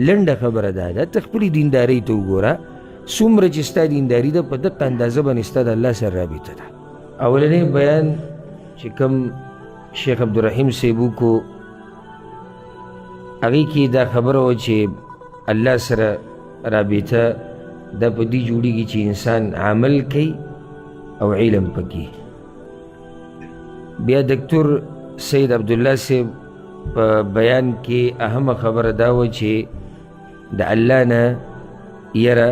لنډه خبره دا ده ته خپلې دیندارۍ ته وګوره څومره چې ستا دینداري ده په دقه اندازه باندې ستا د الله سره رابطه ده. اولنی بیان چې کوم شیخ عبدالرحیم صاحب وکړو هغې کې دا خبره وه چې الله سره رابطه دا په دې جوړېږي چې انسان عمل کوي او علم پکې. بیا دکتور سید عبدالله صاحب په بیان کې اهمه خبره دا وه چې د الله نه یره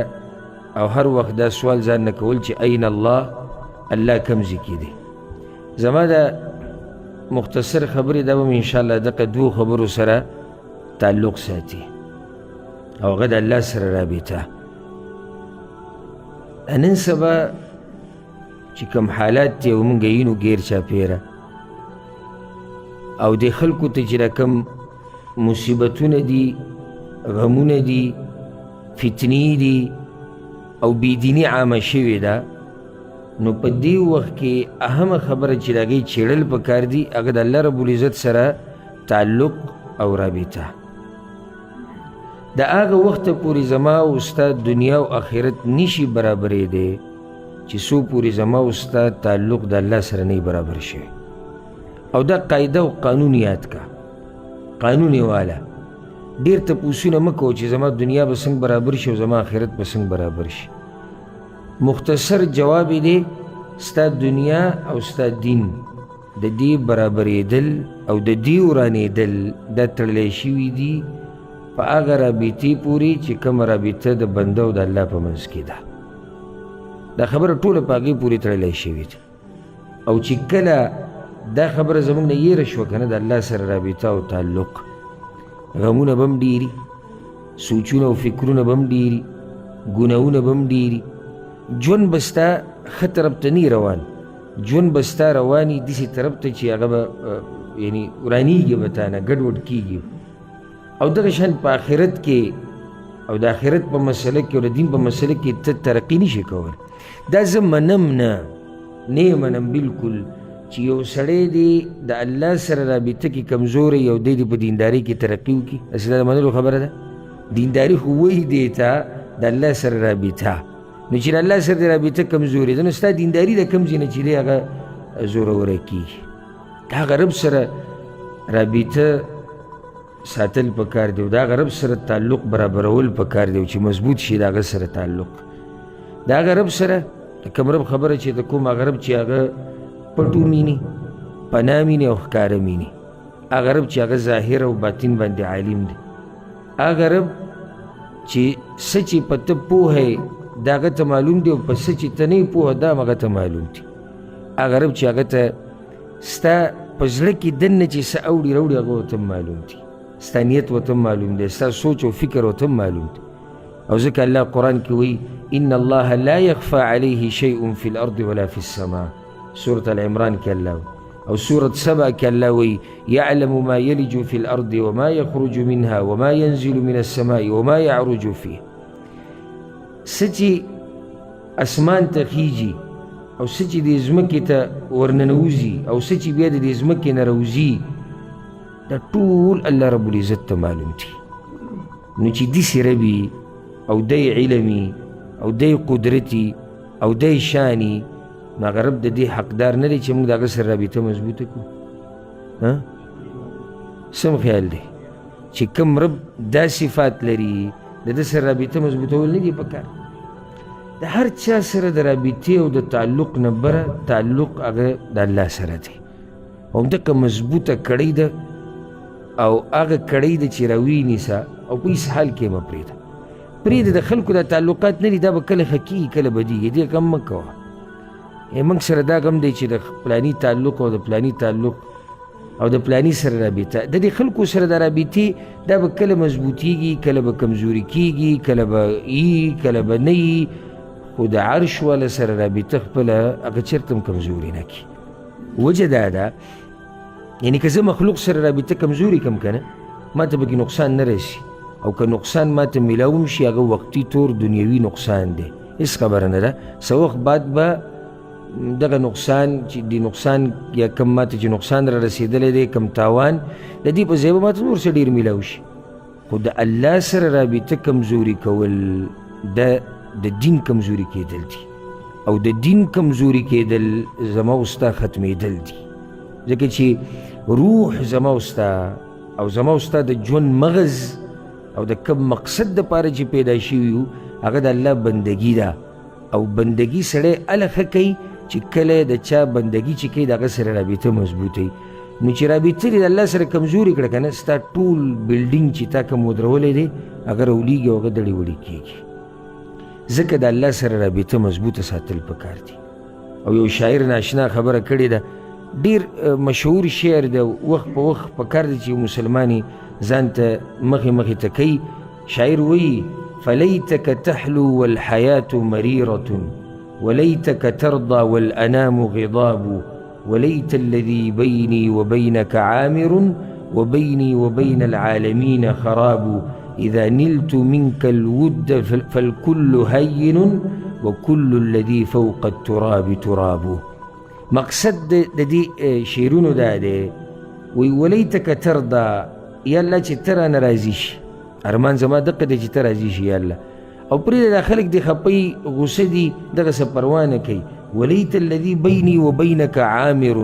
او هر وخت دا سوال ځان نه کول چې این الله، الله کم ځای کې دی. زما د مختصر خبرې دا به م انشاءالله دغه دوو خبرو سره تعلق ساتي او هغه د الله سره رابطه. نن سبا چې کوم حالات دی او مونږ یې نو غیر چاپېره او د خلکو ته چې کوم مصیبتونه دي، غمونه دي، فتنې دي او بېدیني عامه شوې ده، نو په دې وخت کې اهمه خبره چې د هغې څېړل پکار دي هغه د الله رب العزت سره تعلق او رابطه. د هغه وخته پورې زما او ستا دنیا او آخرت نشي برابرېدی چې څو پورې زما او ستا تعلق د الله سره نه برابر شي. او دا قاعده او قانون یاد کا، قانون یې واله. ډېر تپوسونه مه کوه چې زما دنیا به څنګه برابر شي او زما آخرت به څنګه برابر شي. مختصر جواب یې دی ستا دنیا او ستا دین د دې برابرېدل او د دې ورانېدل دا تړلی شوي دي په هغه رابطې پورې چې کومه رابطه د بنده او د الله په منځ کې ده. دا خبره ټوله په هغې پورې تړلی شوې ده. او چې کله دا خبره زموږ نه یېره شوه که نه د الله سره رابطه او تعلق، غمونه به هم ډېري، سوچونه او فکرونه به هم ډېري، ګناهونه به هم ډېري، ژوند به ستا ښه طرف ته نه روان، ژوند به ستا رواني داسې طرف ته چې هغه به یعنې ورانېږي به تا نه، ګډوډ کېږي. او دغه شان په آخرت کې او د آخرت په مسله کې او د دین په مسله کې ته ترقي نشي کولی. دا زه منم نه یې منم بلکل چې یو سړی دی د الله سره رابطه کې کمزوری او دی په دیندارۍ کې ترقي وکړي. داسې دا د منلو خبره ده؟ دینداري خو وایي دی ته د الله سره رابطه، نو چې د الله سره د رابطه کمزوري ده نو ستا دینداري د کوم ځای نه چې دی هغه زوروره کېږي. د هغه رب سره رابطه ساتل پکار دی او د هغه رب سره تعلق برابرول پکار دی چې مضبوط شي د هغه سره تعلق. د هغه رب سره د کوم رب خبره چې د کوم هغه رب چې هغه پټو مینی، پناه مینی او ښکاره مینی، هغه رب چې هغه ظاهر او باطن باندې عالم دی، هغه رب چې څه چې په ته پوهه د هغه ته معلوم دی او په څه چې ته نه یې پوهه دا هم هغه ته معلوم دی. هغه رب چې هغه ته ستا په زړه کې دننه چې څه اوړي راوړي هغه ورته هم معلوم دی، ستا نیت ورته هم معلوم دی، ستا سوچ او فکر ورته هم معلوم دی. او ځکه الله قرآن کې وایي ان الله لا یخفى علیه شیء فی الارض ولا فی السماء، سورة العمران کې الله وایي. او سورة سبا کې الله وایي یعلم ما یلج فی الارض وما یخرج منها وما ینزل من السماء وما یعرج فیه. څه چې اسمان ته خیږي او څه چې دې ځمکې ته ورننوځي او څه چې بیا د دې ځمکې نه راوځي دا ټول الله رب العزت ته معلوم دي. نو چې داسې ربي او دی علمي او دی قدرتي او دی شاني نو هغه رب د دې حقدار نه دی چې موږ د هغه سره رابطه مضبوطه کړو. سم خیال دی چې کوم رب دا صفات لري د ده سره رابطه مضبوطول نه دي پکار. د هر چا سره د رابطې او د تعلق نه بره تعلق هغه د الله سره دی او همدغه مضبوطه کړۍ ده او هغه کړۍ ده چې راوینیسه او په هېڅ حال کې مه پرېږده. پرېږده د خلکو دا تعلقات نه دي دا به کله ښه کېږي کله بدېږي، دې غم مه کوه. موږ سره دا غم دی چې د فلاني تعلق او د فلاني تعلق او د فلاني سره رابطه د دې خلکو سره د رابطې دا به کله مضبوطېږي کله به کمزوري کېږي کله به یي کله به نه یي، خو د عرش والا سره رابطه خپله هغه چېرته هم کمزوري نه کړي. وجه دا ده یعنې که زه مخلوق سره رابطه کمزوري کم که نه ما ته پکې نقصان نه رسي او که نقصان ما ته میلاوم شي هغه وقتي طور دنیوي نقصان دی، هېڅ خبره نه ده. څه وخت بعد به دغه نقصان چې د نقصان یا کم ما ته چې نقصان را رسېدلی دی کم تاوان د دې په ځای به ما ته نور څه ډېر میلاو شي خو د الله سره رابطه کمزوري کول دا د دین کمزوري کېدل دي او د دین کمزوري کېدل زما او ستا ختمېدل دي ځکه چې روح زما او ستا او زما او ستا د ژوند مغز او د کوم مقصد دپاره چې پیدا شوي یو هغه د الله بندګي ده او بندګي سړی هله ښه کوي چې کله د چا بندګي چې کوي د هغه سره رابطه مضبوطوي نو چې رابطه دې د الله سره کمزوري کړه که نه ستا ټول بلډینګ چې تا کوم ودرولی دی هغه راولېږي او هغه دړې وړې کېږي ځکه د الله سره رابطه مضبوطه ساتل پکار دي او یو شاعر ناشنا خبره کړې ده ډېر مشهور شعر ده وخت په وخت پکار دی چې مسلمان یې ځان ته مخې مخې ته کوي شاعر وایي فليتك تحلو والحياة مريرة وليتك ترضى والأنام غضاب وليت الذي بيني وبينك عامر وبيني وبين العالمين خراب إذا نلت منك الود فالكل هين وكل الذي فوق التراب تراب مقصد دي شعرونو دا دی وليتك ترضى یا الله چې ته رانه راضي شي ارمان زما دقه دی چې ته راضي شي یا الله او پرېږده دا خلک دې خپوي غوسه دي دغسې پروا نه کوي ولیت الذي بیني وبینک عامر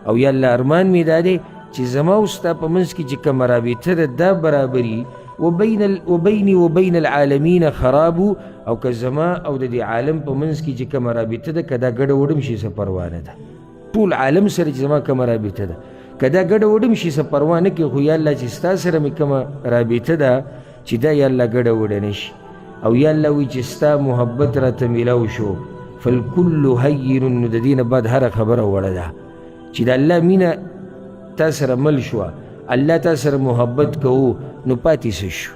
او یا الله ارمان مې دا دی چې زما او ستا په منځ کې چې کومه رابطه ده دا برابري وبیني وبین العالمین خراب او که زما او د دې عالم په منځ کې چې کومه رابطه ده که دا ګډه وډم شي څه پروا نه ده ټول عالم سره چې زما کومه رابطه ده که دا ګډه وډم شي څه پروا نه کوي خو یا الله چې ستا سره مې کومه رابطه ده چې دا یا الله ګډه وډه نه شي او یا الله وایي چې ستا محبت راته میلاو شو فالکل هین نو د دې نه بعد هره خبره وړه ده چې د الله مینه تا سره مل شوه الله تا سره محبت کوو نو پاتې څه شو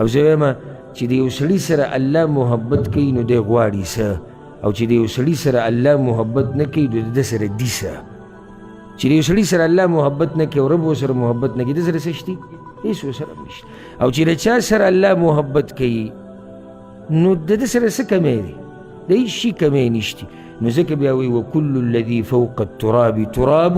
او زه وایم چې د یو سړي سره الله محبت کوي نو دی غواړي څه او چې د یو سړي سره الله محبت نه کوي نو د ده سره دي څه چې د یو سړي سره الله محبت نه کوي او رب ورسره محبت نه کوي د سره څه شتي هېڅ ورسره نشته او چې د چا سره الله محبت کوي نو د ده سره څه کمی دی د هېڅ شي کمی نشتي نو ځکه بیا وایي وکل الذي فوق التراب تراب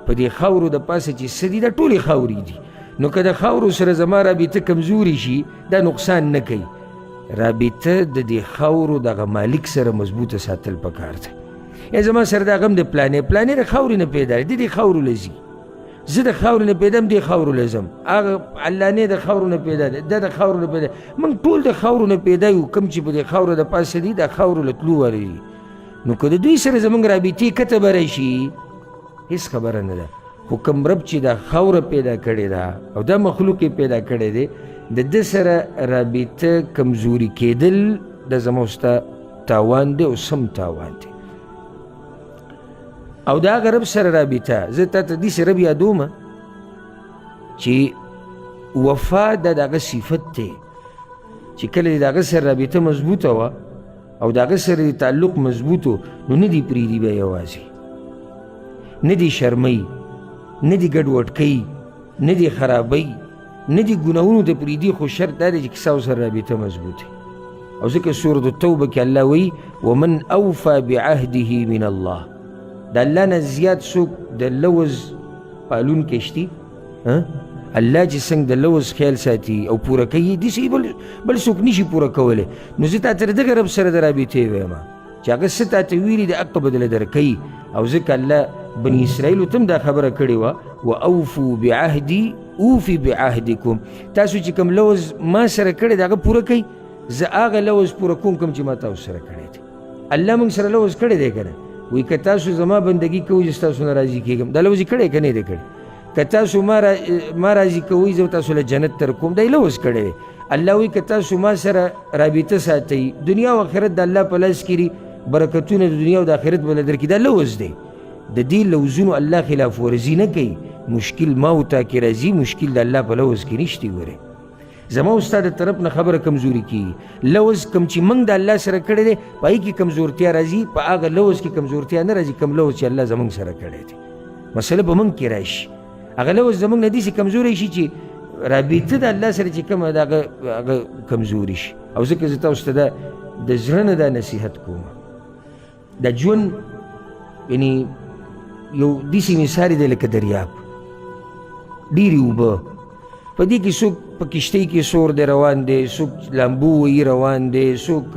په دې خاورو د پاسه چې څه دي دا ټولې خاورې دي نو که د خاورو سره زما رابطه کمزوري شي دا نقصان نه کوي رابطه د دې خاورو دغه مالک سره مضبوطه ساتل پکار دی یا زما سره دا غم د پلانې د خاورې نه پیدا دی د دې خاورو له ځي زه د خاورې نه پیدا م دې خاورو له ځم هغه علانې د خاورو نه پیدا دی دا د خاورو نه پیدا موږ ټول د خاورو نه پیدا یو کوم چې په دې خاورو د پاسه دي دا خاورو له تلو ولې دي نو که د دوی سره زموږ رابطې کته به راشي هېڅ خبره نه ده خو کوم رب چې دا خاوره پیدا کړې ده او دا مخلوق یې پیدا کړی دی د ده سره رابطه کمزوري کېدل د زما او ستا تاوان دی او سم تاوان دی او د هغه رب سره رابطه زه تا ته داسې رب یادومه چې وفا د هغه صفت دی چې کله د هغه سره رابطه مضبوطه وه او د هغه سره تعلق مضبوط و نو نه دي پرېږدي بیا یوازې نه دي شرموي نه دي ګډوډ کوي نه دي خرابوي نه دي ګناهونو ته پرېږدي خو شرط دا دی چې کیسه ورسره رابطه مضبوط وي او ځکه سورة التوبه کې الله وایي ومن اوفى بعهده من الله د الله نه زیات څوک د لوز پالونکی شتي الله چې څنګه د لوز خیال ساتي او پوره کوي داسې بل څوک نشي پوره کولی نو زه تا تر دغه رب سره د رابطې وایم چې هغه څه تا ته ویلي د حق بدله درکوي او ځکه الله بني اسرائیلو ته هم دا خبره کړې وه واوفو بعهدي اوفي بعهدکم تاسو چې کوم لوز ما سره کړی د هغه پوره کوي زه هغه لوز پوره کوم کوم چې ما تاسو سره کړی دی الله موږ سره لوز کړی دی که نه وایي که تاسو زما بندګي کوئ زه ستاسو نه راضي کېږم دا لوز یې کړی که نه دی کړی که تاسو ما راضي کوئ زه تاسو له جنت تر کوم دا یې لوز کړی دی الله وایي که تاسو ما سره رابطه ساتئ دنیا او آخرت د الله په لاس کې دي برکتونه د دنیا او د آخرت به له درکړي دا لوز دی د دې لوزونو الله خلاف ورزي نه کوي مشکل ما او تا کې راځي مشکل د الله په لوز کې نشتی ګورې زما او ستا د طرف نه خبره کمزوري کېږي لوز کوم چې موږ د الله سره کړی دی په هغې کې کمزورتیا راځي په هغه لوز کې کمزورتیا نه راځي کوم لوز چې الله زموږ سره کړی دی مسله به موږ کې راشي هغه لوز زموږ نه داسې کمزوری شي چې رابطه د الله سره چې کومه ده هغه کمزوري شي او ځکه زه تاسو ته د زړه نه دا نصیحت کوم د ژوند یعنې یو داسې مثال دی لکه دریاب ډېرې اوبه په دې کې څوک په کشتۍ کې سور دی روان دی، څوک لامبو وهي روان دی، څوک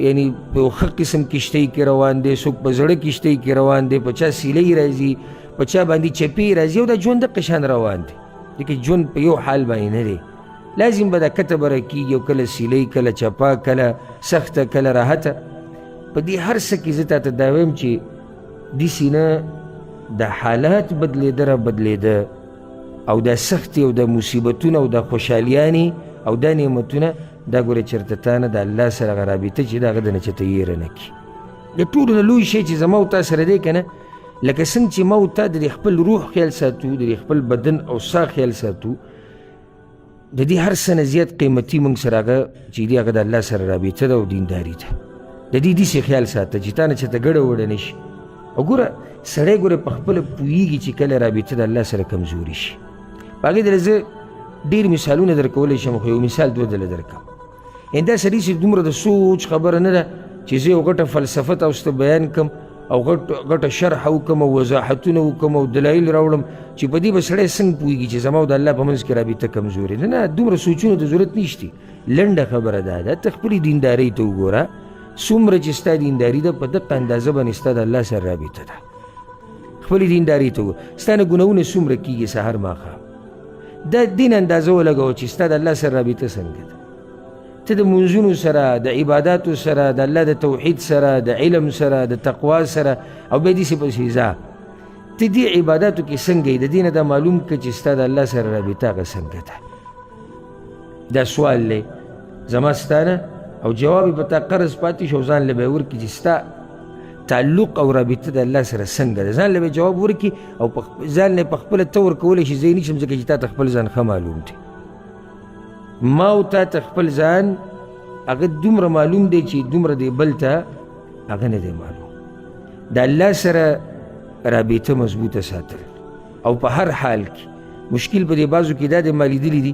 یعنی په یو ښه قسم کشتۍ کې روان دی، څوک په زړه کشتۍ کې روان دی، په چا سیلۍ راځي، په چا باندې چپې راځي، او دا ژوند دقه شان روان دی. لیکن ژوند په یو حال باندې نه دی، لازم به دا کته بره کېږي، او کله سیلۍ، کله چپا، کله سخته، کله راحته. په دې هر څه کې زه تاته دا وایم چې داسې نه دا حالات بدلېده را بدلېده، او دا سختې او دا مصیبتونه او دا خوشحالیانې او دا نعمتونه دا ګوره چېرته تا نه د الله سره هغه رابطه چې د هغه د نه چېرته یېره نه کړي. د ټولو نه لوی شی چې زما او تا سره دی که نه، لکه څنګه چې ما او تا د خپل روح خیال ساتو، د خپل بدن او ساه خیال ساتو، د دې هر څه نه زیات قیمتي موږ سره هغه چې دی هغه د الله سره رابطه ده او دینداري ده. د دې داسې خیال ساته چې تا نه چېرته ګډه وډه نه شي. او ګوره سړی ګوره په خپله پوهېږي چې کله رابطه د الله سره کمزوري شي. په هغې دله زه ډېر مثالونه در کولی شم، خو یو مثال دوه ډله در کوم. یعنې دا سړي چې دومره د سوچ خبره نه ده چې زه یو غټه فلسفه تاسو ته بیان کړم او غټه شرح وکړم او وضاحتونه وکړم او دلایل راوړم چې په دې به سړی څنګه پوهېږي چې زما او د الله په منځ کې رابطه کمزورې. نه، دومره سوچونو ته ضرورت نشته. لنډه خبره دا ده، ته خپلې دیندارۍ ته وګوره، څومره چې ستا دینداري ده په دقه اندازه باندې ستا د الله سره رابطه ده. خپلې دیندارۍ ته وګوره، ستا نه ګناهونه څومره کېږي سهار ماښام، دا دین اندازه ولګوه چې ستا د الله سره رابطه څنګه ده. ته د منځونو سره، د عباداتو سره، د الله د توحید سره، د علم سره، د تقوا سره، او بیا داسې پسې ځه ته دې عباداتو کې څنګه یې، د دې نه دا معلوم کړه چې ستا د الله سره رابطه هغه څنګه ده. دا سوال دی زما ستا نه، او جواب یې په تا قرض پاتې شو، ځان له به یې ورکړي چې ستا تعلق او رابطه د الله سره څنګه ده. ځان له به جواب ورکړي او ځان له یې په خپله ته ورکولی شي. زه یې نشم ځکه چې تا ته خپل ځان ښه معلوم دی. ما او تا ته خپل ځان هغه دومره معلوم دی چې دومره دی بل ته هغه نه دی معلوم. د الله سره رابطه مضبوطه ساتل، او په هر حال کې مشکل په دې بعضو کې دا د ما لیدلي دي،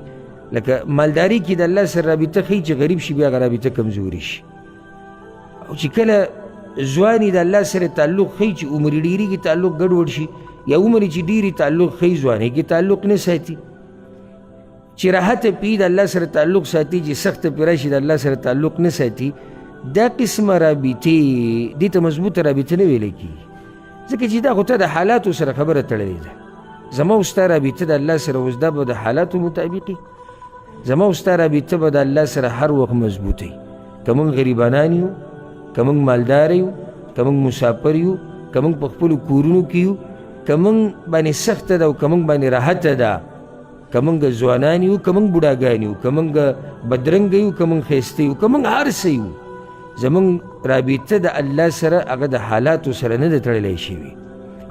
لکه مالداري کې د الله سره رابطه ښیي چې غریب شي، بیا هغه رابطه کمزوري شي. او چې کله ځواني د الله سره تعلق ښیي چې عمر یې ډېرېږي تعلق ګډوډ شي، یا عمر چې ډېرې تعلق ښیي ځوانۍ کې تعلق نه ساتي. چې راحته پی د الله سره تعلق ساتي، چې سخته پې راشي د الله سره تعلق نه ساتي، دا قسمه رابطې دې ته مضبوطه رابطه نه ویلی کېږي، ځکه چې دا خو ته د حالاتو سره خبره تړلې ده. زما او ستا رابطه د الله سره اوس دا به د حالاتو مطابقي، زما او ستا رابطه به د الله سره هر وخت مضبوطه وي. که موږ غریبانان یو، که موږ مالدار یو، که موږ مسافر یو، که موږ په خپلو کورونو کې یو، که موږ باندې سخته ده او که موږ باندې راحته ده، که موږ ځوانان یو، که موږ بوډاګان یو، که موږ بدرنګه یو، که موږ ښایسته یو، که موږ هر څه یو، زموږ رابطه د الله سره هغه د حالاتو سره نه ده تړلی شوي.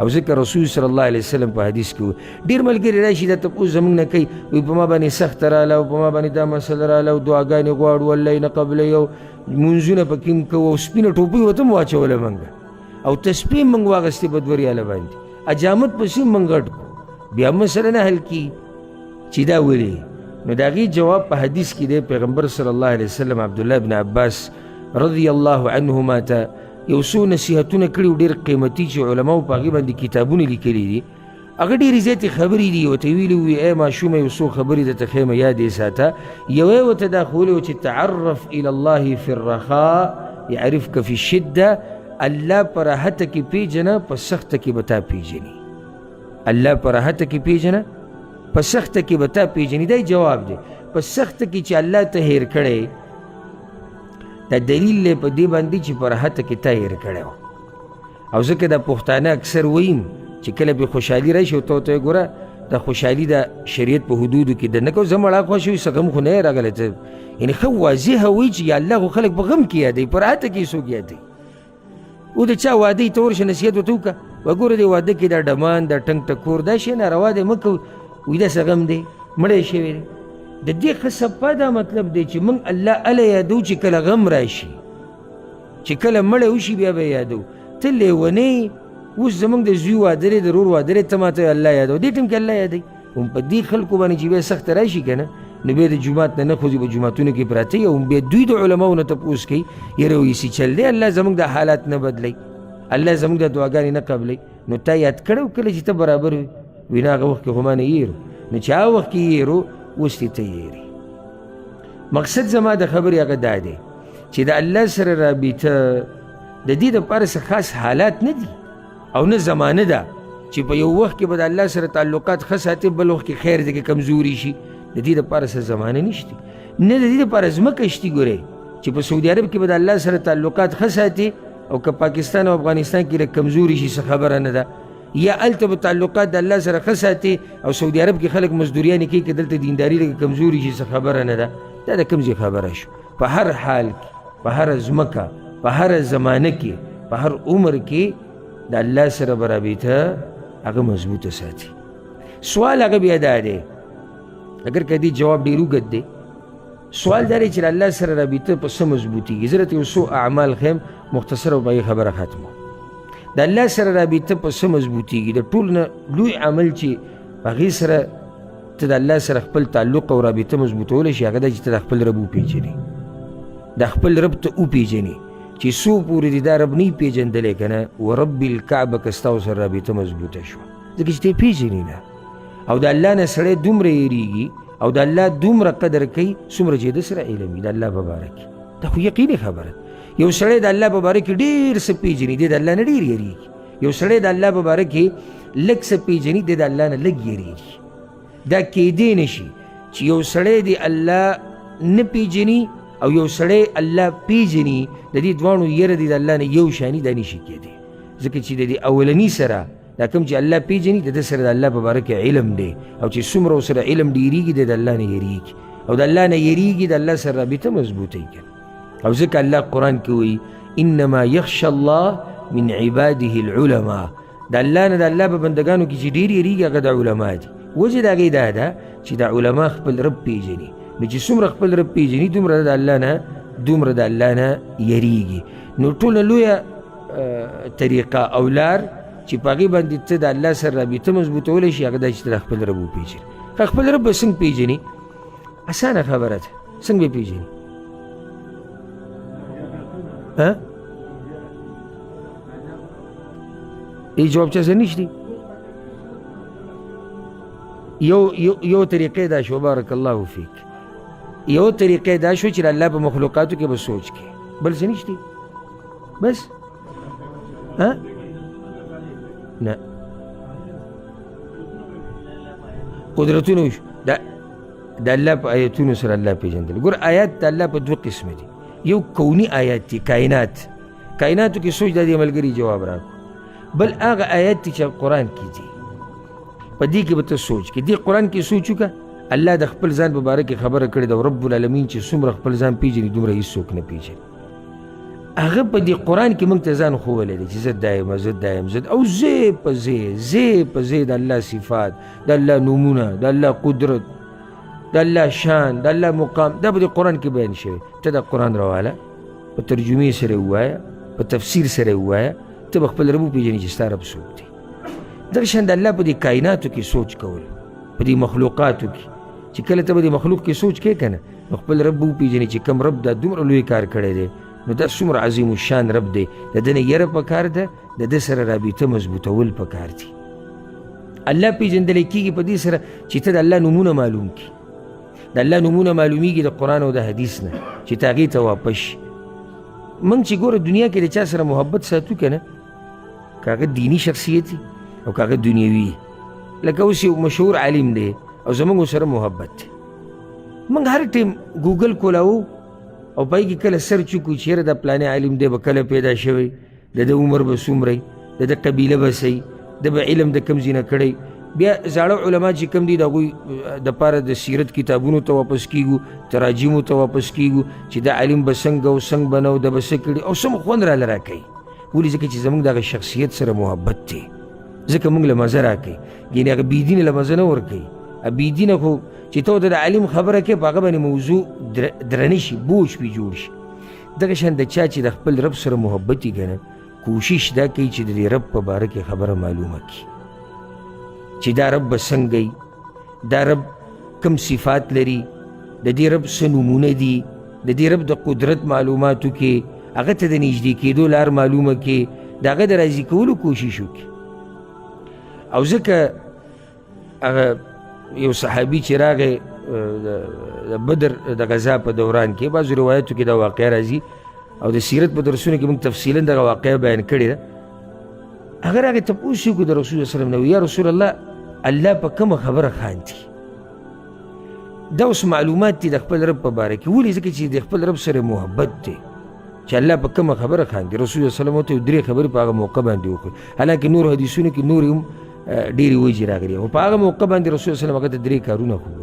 او ځکه رسول صلی الله علیه وسلم په حدیث کې ډېر ملګري راشي دا تپوس زموږ نه کوي، وایي په ما باندې سخته راله او په ما باندې دا مسله راله او دعاګانې غواړو الله یې نه قبلوي او لمونځونه پکې هم کوو او سپینه ټوپۍ ورته هم واچوله موږ، او تسبیح موږ واخېستې په 2 ریاله باندې، اجامت پسې موږ غټ کړو، بیا مسله نه حل کېږي چې دا ولې. نو د هغې جواب په حدیث کې دی. پیغمبر صلی الله علیه وسلم عبدالله بن عباس رضی الله عنهما ته یو څو نصیحتونه کړي ډېر قیمتي چې علماو په هغې باندې کتابونه لیکلي دي. هغه ډېرې زیاتې خبرې دي. ورته ویلي وي ای ماشومه یو څو خبرې درته ښیم یاد یې ساته. یوه یې ورته دا ښوولې وه چې تعرف الی الله فی الرخاء یعرفک فی الشده. الله په راحته کې پیژنه، په سخته کې به تا پیژني. الله په راحته کې پیژنه، په سخته کې به تا پیژني. دا جواب دی. په سخته کې چې الله ته هیر کړی، دا دلیل دی په دې باندې چې په راحته کې تا هیر کړی و. او ځکه دا پښتانه اکثر ویم چې کله به خوشحالي راشي او ته ورته ګوره دا خوشحالي د شریعت په حدودو کې ده، نه کو زه مړه خوښ وي څه غم خو نه یې راغلی. ته یعنې ښه واضحه وایي چې یا الله خو خلک په غم کې یادوي، په راحته کې څوک یادوي. او د چا واده یې ته ورشه نصیحت ورته وکړه، وګوره دې واده کې دا ډمان دا ټنګ ټکور دا شی ناروا دی مه کوئ، وایي داسې غم دی مړی شوی دی. د دې ښه صفا دا مطلب دی چې موږ الله اله یادو چې کله غم راشي، چې کله مړی وشي بیا به یادو. ته لیونی اوس زموږ د زوی واده دی، د رور واده دی، ته ماته الله یادو. دې ټیم کې الله یادوي. هم په دې خلکو باندې چې بیا سخته راشي که نه، نو بیا د جومات نه نخوځي، په جوماتونو کې پراته وي او بیا دوی د علماو نه تپوس کوي یاره ویسي چل دی، الله زموږ د حالات نه بدلی، الله زموږ د دعاګانې نه قبلی. نو تا یاد کړی کله چې ته برابر وي؟ وي نه هغه وخت کې خو ما نه یېرو. نو چې هغه وخت کې یېرو اوس دې ته یېري. مقصد زما د خبرې هغه دا دی چې د الله سره رابطه د دې دپاره څه خاص حالات نه دي او نه زمانه ده چې په یو وخت کې به د الله سره تعلقات ښه ساتي، بل وخت کې خیر دی کې کمزوري شي. د دې دپاره څه زمانه نشته، نه د دې دپاره ځمکه شتي. ګورئ چې په سعودي عرب کې به د الله سره تعلقات ښه ساتي او که پاکستان او افغانستان کې کمزوري شي څه خبره نه ده، یا هلته به تعلقات د الله سره ښه ساتي او سعودي عرب کې خلک مزدوریانې کوي که دلته دینداري لږه کمزوري شي څه خبره نه ده. دا د کوم ځای خبره شو؟ په هر حال کې، په هره ځمکه، په هره زمانه کې، په هر عمر کې د الله سره به رابطه هغه مضبوطه ساتي. سوال هغه بیا دا دی، اگر که دې جواب ډېر اوږد دی، سوال دا دی چې د الله سره رابطه په څه مضبوطېږي؟ زه درته یو څو اعمال ښیم مختصر او په هغې خبره ختمه. د الله سره رابطه په څه مضبوطېږي؟ د ټول نه لوی عمل چې په هغې سره ته د الله سره خپل تعلق او رابطه مضبوطولی شي هغه دا چې ته د خپل رب وپېژنې، د خپل رب ته وپېژنې چې څو پورې دې دا رب نه یې پېژندلی که نه ورب الکعبه که ستا ورسره رابطه مضبوطه شوه، ځکه چې ته یې پېژنې نه. او د الله نه سړی دومره یېرېږي او د الله دومره قدر کوي څومره چې د سره علم وي د الله په باره کې. دا خو یقیني خبره. یو سړی د الله په باره کې ډېر څه پېژني، دی د الله نه ډېر یېرېږي. یو سړی د الله په باره کې لږ څه پېژني، دی د الله نه لږ یېرېږي. دا کېدی نه شي چې یو سړی د الله نه پېژني او یو سړی الله پېژني، د دې دواړو یره دی د الله نه یو شاني، دا نشي کېدی. ځکه چې د دې اولني سره دا کوم چې الله پېژني د ده سره د الله په باره کې علم دی، او چې څومره ورسره علم ډېرېږي دی د الله نه یېرېږي، او د الله نه یېرېږي د الله سره رابطه مضبوطوي. او ځکه الله قرآن کې وایي انما یخشى الله من عباده العلماء، د الله نه د الله په بندګانو کې چې ډېر یېرېږي هغه د علما دي. وجه د هغې دا ده چې د علما خپل رب پېژني، نو چې څومره خپل رب پېژني دومره د الله نه یېرېږي. نو ټوله لویه طریقه او لار چې په هغې باندې ته د الله سره رابطه مضبوطولی شي هغه دا چې ته د خپل رب وپېژنې. خپل رب به څنګه پېژنې؟ اسانه خبره ده. څنګه به پېژنې؟ ای جواب چا سره نشته؟ یو طریقې دا شو، بارک الله فیک، یو طریقې دا شو چې د الله په مخلوقاتو کې به سوچ کې، بل څه نشته بس. نه قدرتونه وشو د الله په آیتونو سره الله پېژندل. ګور آیات د الله په دوه قسمه دي، یو کونی آیات دي، کائناتو کې سوچ د دې ملګري جواب راکړو، بل هغه آیات دي چې قرآن کې دي، په دې کې به ته سوچ کې. دې قرآن کې سوچ وکړه، الله د خپل ځان په باره کې خبره کړې ده، رب العالمین چې څومره خپل ځان پېژني دومره هېڅوک نه پېژني. هغه په دې قرآن کې موږ ته ځان ښوولی دی چې زه دا یم، او ځای په ځای د الله صفات، د الله نومونه، د الله قدرت، د الله شان، د الله مقام، دا په دې قرآن کې بیان شوی. ته دا قرآن راواله، په ترجمې سره ووایه، په تفسیر سره ووایه، ته به خپل رب وپېژنې چې ستا رب څوک دی. دغه شان د الله په دې کائناتو کې سوچ کول، په دې مخلوقاتو کې چې کله ته به دې مخلوق کې سوچ کې که نه نو خپل رب به وپېژنې چې کوم رب دا دومره لوی کار کړی دی، نو دا څومره عظیم الشان رب دی، د ده نه یره پکار ده، د ده سره رابطه مضبوطول پکار دي. الله پېژندلی کېږي په دې سره چې ته د الله نومونه معلوم کړي. د الله نومونه معلومیږي د قرآن او د حدیث نه چې ته هغې ته واپس شي. موږ چې ګوره دنیا کې د چا سره محبت ساتو که نه، که هغه دیني شخصیت وي او که هغه دنیوي، لکه اوس یو مشهور عالم دی او زموږ ورسره محبت دی، موږ هر ټیم ګوګل کولاو او پای کې کله سرچ وکړو چې یاره دا پلانې عالم دی به کله پیدا شوی، د ده عمر به څومره وي، د ده قبیله به څه وي، د به علم د کوم ځای نه کړی. بیا زاړه علما چې کوم دي د هغوی دپاره د سیرت کتابونو ته واپس کېږو، تراجمو ته واپس کېږو چې دا عالم به څنګه او څنګه به نه و، ده به څه کړي، او سم خوند راله راکوي. ولې؟ ځکه چې زموږ د هغه شخصیت سره محبت دی، ځکه موږ له مزه راکوي. یعنې هغه بېدینه له مزه نه ورکوي. بېدینه خو چې ته ورته د عالم خبره کوې په هغه باندې موضوع درنه شي، بوج پې جوړ شي. دغه شان د چا چې د خپل رب سره محبت یې که نه، کوشش دا کوي چې د دې رب په باره کې خبره معلومه کړي چې دا رب به څنګه وي، دا رب کم صفات لري، د دې رب څه نومونه دي، د دې رب د قدرت معلوماتو کې هغه ته د نږدې کېدو لار معلومه کړي، د هغه د راضي کولو کوشش وکړي. او ځکه هغه یو صحابي چې راغی د بدر د غزا په دوران کې، بعضو روایتو کې دا واقعه راځي او د سیرت په درسونو کې موږ تفصیلا دغه واقعه بیان کړې ده. هغه راغی تپوس یې وکړو د رسول الله وسلم نه، یا رسول الله الله په کومه خبره خاندي؟ دا اوس معلومات دي د خپل رب په باره کې. ولې؟ ځکه چې د خپل رب سره محبت دی چې الله په کومه خبره خاندي. رسول الله وسلم ورته درې خبرې په هغه موقع باندې وکړې، حالانکې نور حدیثونو کې نور هم ډېرې وجې راغلي، خو په هغه موقع باندې رسول الله وسلم هغه ته درې کارونه وکړي.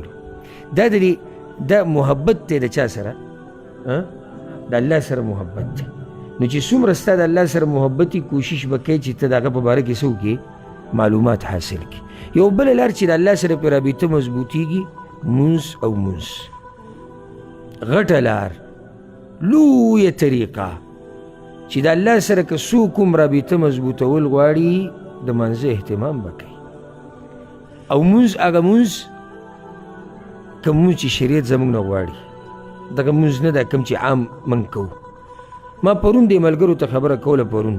دا محبت دی د چا سره؟ د الله سره محبت دی. نو چې څومره ستا د الله سره محبت وي، کوشش به کوې چې ته د هغه په باره کې څه وکړې؟ معلومات حاصل کړي. یو بله لار چې د الله سره پرې رابطه مضبوطېږي، مونځ او مونځ. غټه لار، لویه طریقه چې د الله سره که څوک هم رابطه مضبوطول غواړي، د منځه اهتمام به کوي. او مونځ هغه مونځ کوم مونځ چې شریعت زموږ نه غواړي، دغه مونځ نه ده کوم چې عام موږ کوو. ما پرون دې ملګرو ته خبره کوله، پرون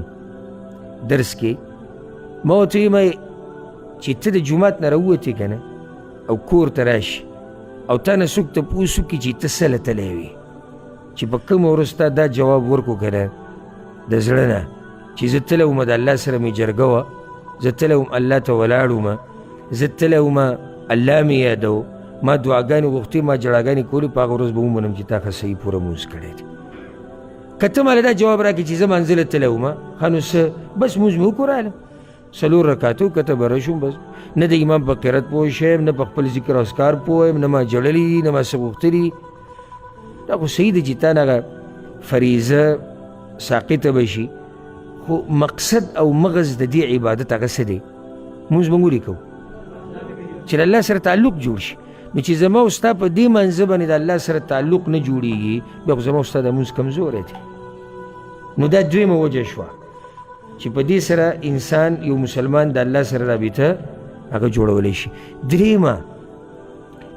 درس کې ما ورته ویمه چې ته د جومات نه راووتې که نه او کور ته راشي او تا نه څوک تپوس وکړي چې ته څه له تلی وې، چې په کومه ورځ تا دا جواب ورکړو که نه د زړه نه چې زه تلی ومه د الله سره مې جرګه وه، زه تلی وم الله ته ولاړ ومه، زه تلی ومه الله مې یادو، ما دعاګانې غوښتې، ما جړاګانې کولې، په هغه ورځ به ومنم چې تا ښه صحیح پوره مونځ کړی دی. که ته ماله دا جواب راکړې چې زه منزله تلی ومه، ښه نو څه بس مونځ مې وکړاله، 4 رکعته وکړه بره شوم، بس نه د امام په قرت پوه شیم، نه په خپل ذکر او اذکار پوه یم، نه ما جړلي دي، نه ما څه غوښتلي دي. دا خو صحیح دی چې تا نه هغه فریضه ساقطه به شي، خو مقصد او مغز د دې عبادت هغه څه دی؟ مونځ به ولې کوو؟ چې د الله سره تعلق جوړ شي. نو چې زما او ستا په دې منځه باندې د الله سره تعلق نه جوړېږي، بیا خو زما او ستا د مونځ کمزوری دی. نو دا دویمه وجه شوه چې په دې سره انسان یو مسلمان د الله سره رابطه هغه جوړولی شي.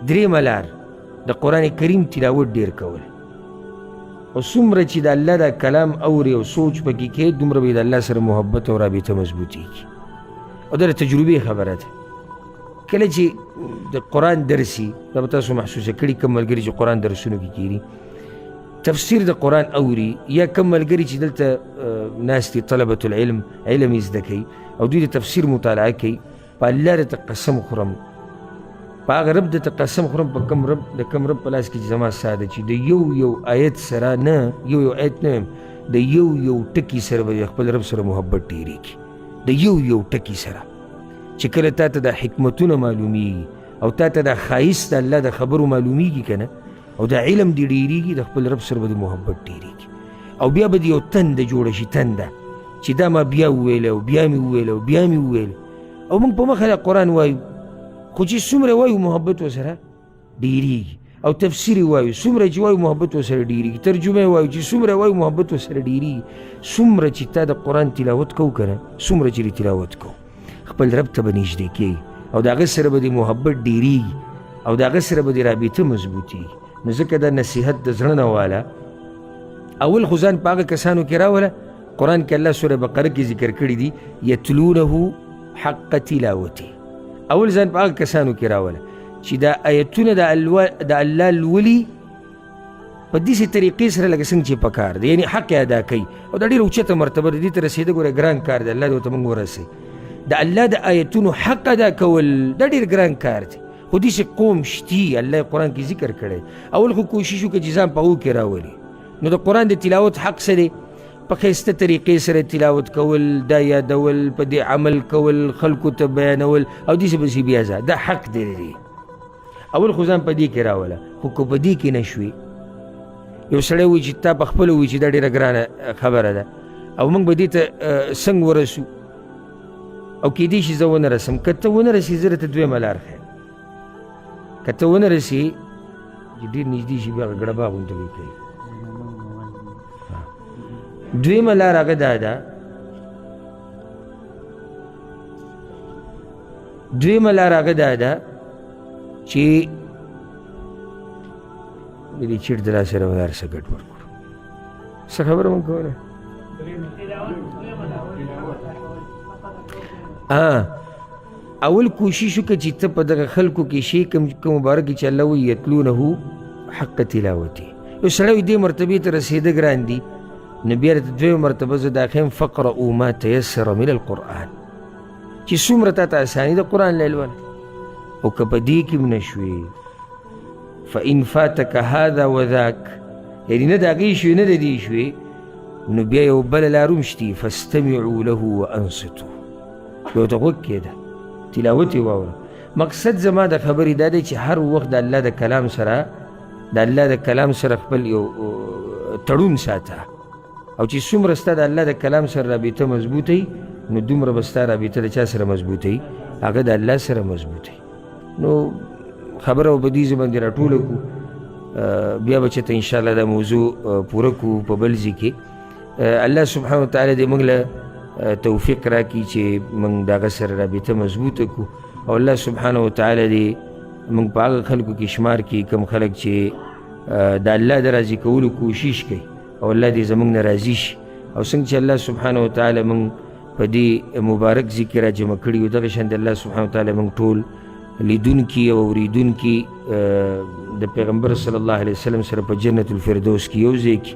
درېیمه لار د قرآن کریم تلاوت ډېر کول. او څومره چې د الله دا کلام اوري او سوچ پکې کوي، دومره به د الله سره محبت او رابطه مضبوطېږي. او دا د تجربې خبره ده. کله چې د قرآن درسي، دا به تاسو محسوسه کړي کوم ملګري چې قرآن درسونو کې کېږي، تفسیر د قرآن اوري، یا کوم ملګري چې دلته ناست دي طلبة العلم، علم یې زده کوي او دوی د تفسیر مطالعه کوي، په الله درته قسم خورم، په هغه رب درته قسم خورم، په کوم رب، د کوم رب په لاس کې چې زما ساه ده، چې د یو آیت سره نه، یو آیت نه ویم، د یو ټکي سره به د خپل رب سره محبت ډېرېږي. د یو ټکي سره چې کله تا ته د حکمتونه معلومیږي او تا ته د ښایست د الله د خبرو معلومیږي که نه، او د علم دې ډېرېږي، د خپل رب سره به د محبت ډېرېږي. او بیا به د یو تنده جوړه شي، تنده چې دا ما بیا وویله او بیا مې وویله او بیا مې وویله. او موږ په مخه د قرآن وایو، خو چې څومره وایو محبت ورسره ډېرېږي. او تفسیر یې وایو، څومره چې وایو محبت ورسره ډېرېږي. ترجمه یې وایو چې څومره وایو محبت ورسره ډېرېږي. څومره چې تا د قرآن تلاوت کوو که نه، څومره چې تلاوت کوو، خپل رب ته به نږدې کېږي او د هغه سره به د محبت ډېرېږي او د هغه سره به د رابطه مضبوطېږي. نو ځکه دا نصیحت د زړه نه واله. اول خو ځان په هغه کسانو کې راوله، قرآن کې الله سوره بقره کې ذکر کړي دي یتلونه حق تلاوته. اول ځان په هغه کسانو کې راوله چې دا آیتونه د الله لولي په داسې طریقې سره لکه څنګه چې پکار دی، یعنې حق یې ادا کوي. او دا ډېره اوچته مرتبه ده، دې ته رسېده ګوره ګران کار دی. الله دې ورته موږ ورسوي. د الله د آیتونو حق ادا کول دا ډېر ګران کار دی. خو داسې قوم شتي، الله یې قرآن کې ذکر کړی. اول خو کوشش وکړه چې ځان په هغو کې راولي. نو د قرآن د تلاوت حق څه دی؟ په ښایسته طریقې سره تلاوت کول، دا یادول، په دې عمل کول، خلکو ته بیانول او داسې پسې بیا ځه، دا حق دی. اول خو ځان په دې کې راوله. خو که په دې کې نه شوې، یو سړی وایي چې تا په خپله وایي چې دا ډېره ګرانه خبره ده او موږ به دې ته څنګه ورسو، او کېدای شي زه ونه رسم. که ته ونه رسې، زه درته دویمه لار ښیم. که ته ونه رسې چې ډېر نږدې شي، بیا ګړه باغ غوندې به کوي. دویمه لار هغه دا ده، چې دې چیټ د لاسه راوړه، هر څه ګډ ورکړو. څه خبره مو کوله؟ اول کوشش وکړه چې ته په دغه خلکو کې شی کوم مبارک چې الله وایي یتلونه حق تلاوته. یو سړی وایي دې مرتبې ته رسېده ګران دي، نو بیا درته دویمه مرتبه زه دا ښیم فقرؤوا ما تیسر من القرآن، چې څومره تا ته اساني د قرآن له لوله. او که په دې کې هم نه شوې فإن فاتك هذا وذاک، یعنې نه د هغې شوې نه د دې شوې، نو بیا یو بله لار هم شتي فاستمعوا له وانصتو، یو ته غوږ کېده تلاوت یې واوره. مقصد زما د خبرې دا دی چې هر وخت د الله د کلام سره خپل یو تړون ساته، او چې څومره ستا د الله د کلام سره رابطه مضبوطوي نو دومره به ستا رابطه د چا سره مضبوطوي؟ هغه د الله سره مضبوطوي. نو خبره به دې باندې راټوله کړو، بیا به چېرته انشاءالله دا موضوع پوره کړو په بل ځای کې. الله سبحانه وتعالی دې موږ له توفیق راکړي چې موږ د هغه سره رابطه مضبوطه کړو، او الله سبحانه وتعالی دې موږ په هغه خلکو کې شمار کړي کوم خلک چې د الله د راضي کولو کوشش کوي او الله دې زموږ نه راضي شي. او څنګه چې الله سبحانه وتعالی موږ په دې مبارک ځای کې را جمع کړي یو، دغه شان د الله سبحانه وتعالی موږ ټول لیدونکي او اورېدونکي د پیغمبر صلی الله علیه وسلم سره په جنت الفردوس کې یو ځای کړي.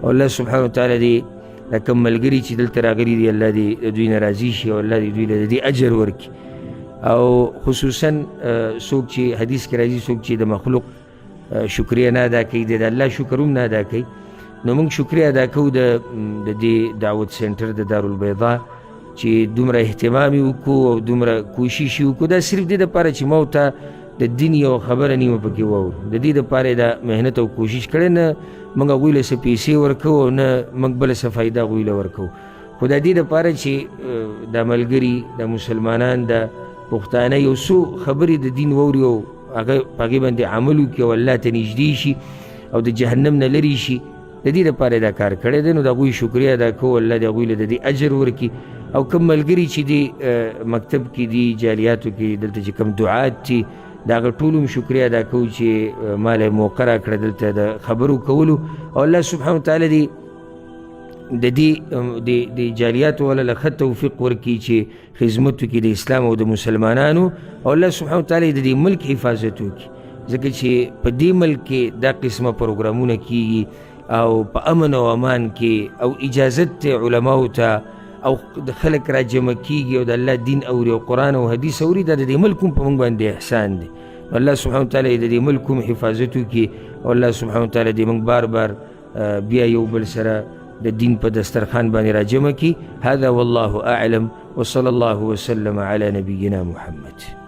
او الله سبحانه وتعالی دې دا کوم ملګري چې دلته راغلي دي الله دې د دوی نه راضي شي او الله دې دوی له دې اجر ورکړي. او خصوصا څوک چې حدیث کې راځي څوک چې د مخلوق شکریه نه ادا کوي د الله شکر هم نه ادا کوي، نو موږ شکریه ادا کوو د دې دعوت سنټر د دارالبیضا چې دومره اهتمام یې وکړو او دومره کوشش یې وکړو. دا صرف دې دپاره چې ما ورته د دین یوه خبره نیمه پکې واورو، د دې دپاره یې دا محنت او کوشش کړی، نه موږ هغوی له څه پیسې ورکوو او نه موږ بله څه فایده هغوی له ورکوو، خو د دې دپاره چې دا ملګري د مسلمانان د پښتانه یو څو خبرې د دین واوري او هغه په هغې باندې عمل وکړي او الله ته نږدې شي او د جهنم نه لرې شي، د دې دپاره دا کار کړی دی. نو د هغوی شکریه ادا کوو، الله دې هغوی له د دې اجر ورکړي. او کوم ملګري چې دې مکتب کې دي جالیاتو کې دلته چې کوم دعات دي د هغه ټولو هم شکریه ادا کوو چې ما له موقع راکړه دلته د خبرو کولو. او الله سبحانه وتعالی دې د دې د جالیاتو والا له ښه توفیق ورکړي چې خدمت وکړي د اسلام او د مسلمانانو، او الله سبحانه وتعالی د دې ملک حفاظت وکړي، ځکه چې په دې ملک کې دا قسمه پروګرامونه کیږي او په امن او امان کې او اجازت علماو ته او د خلک را جمع کیږي او د الله دین اوري او قرآن او حدیث اوري، دا د دې ملک هم په موږ باندې احسان دی. الله سبحانه وتعالی د دې ملک هم حفاظت وکړي، او الله سبحانه وتعالی دې موږ بار بار بیا یو بل سره د دین په دسترخوان باندې را جمع کړي. هذا والله اعلم وصلى الله وسلم على نبينا محمد.